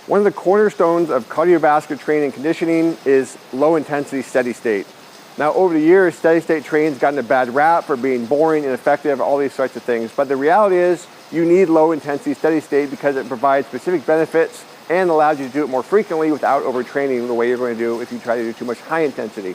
One of the cornerstones of cardiovascular training and conditioning is low intensity steady state. Now, over the years, steady state training's gotten a bad rap for being boring, ineffective, all these sorts of things. But the reality is you need low intensity steady state because it provides specific benefits and allows you to do it more frequently without overtraining the way you're going to do if you try to do too much high intensity.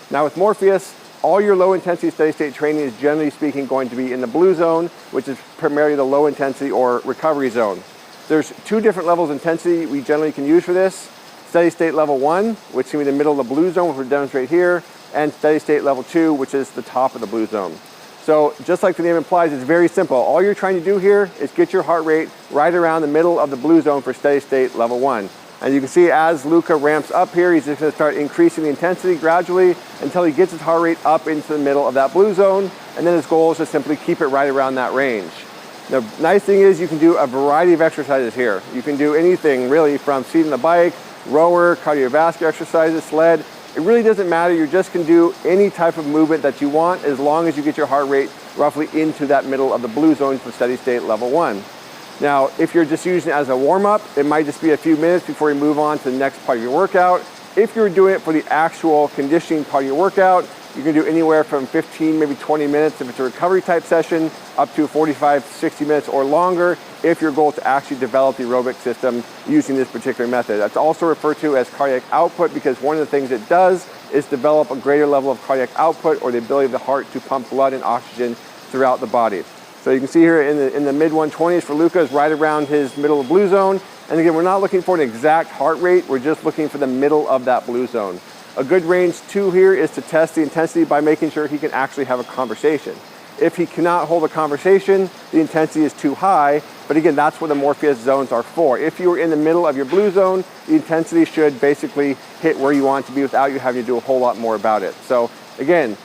Now with Morpheus, all your low intensity steady state training is generally speaking going to be in the blue zone, which is primarily the low intensity or recovery zone. There's two different levels of intensity we generally can use for this. Steady state level 1, which can be the middle of the blue zone, which we'll demonstrate here, and steady state level 2, which is the top of the blue zone. So just like the name implies, it's very simple. All you're trying to do here is get your heart rate right around the middle of the blue zone for steady state level 1. And you can see as Luca ramps up here, he's just going to start increasing the intensity gradually until he gets his heart rate up into the middle of that blue zone. And then his goal is to simply keep it right around that range. The nice thing is you can do a variety of exercises here. You can do anything really from seating the bike, rower, cardiovascular exercises, sled. It really doesn't matter. You just can do any type of movement that you want as long as you get your heart rate roughly into that middle of the blue zone for steady state level 1. Now, if you're just using it as a warm-up, it might just be a few minutes before you move on to the next part of your workout. If you're doing it for the actual conditioning part of your workout, you can do anywhere from 15, maybe 20 minutes if it's a recovery type session, up to 45, 60 minutes or longer if your goal is to actually develop the aerobic system using this particular method. That's also referred to as cardiac output because one of the things it does is develop a greater level of cardiac output or the ability of the heart to pump blood and oxygen throughout the body. So you can see here in the mid 120s for Luca is right around his middle of blue zone. And again, we're not looking for an exact heart rate, we're just looking for the middle of that blue zone. A good range too here is to test the intensity by making sure he can actually have a conversation. If he cannot hold a conversation, the intensity is too high, but again, that's what the Morpheus zones are for. If you are in the middle of your blue zone, the intensity should basically hit where you want it to be without you having to do a whole lot more about it. So again,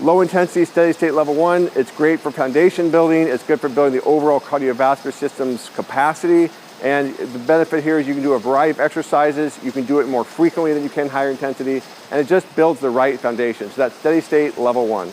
low intensity steady state level 1, it's great for foundation building, it's good for building the overall cardiovascular system's capacity. And the benefit here is you can do a variety of exercises, you can do it more frequently than you can higher intensity, and it just builds the right foundation. So that's steady state level 1.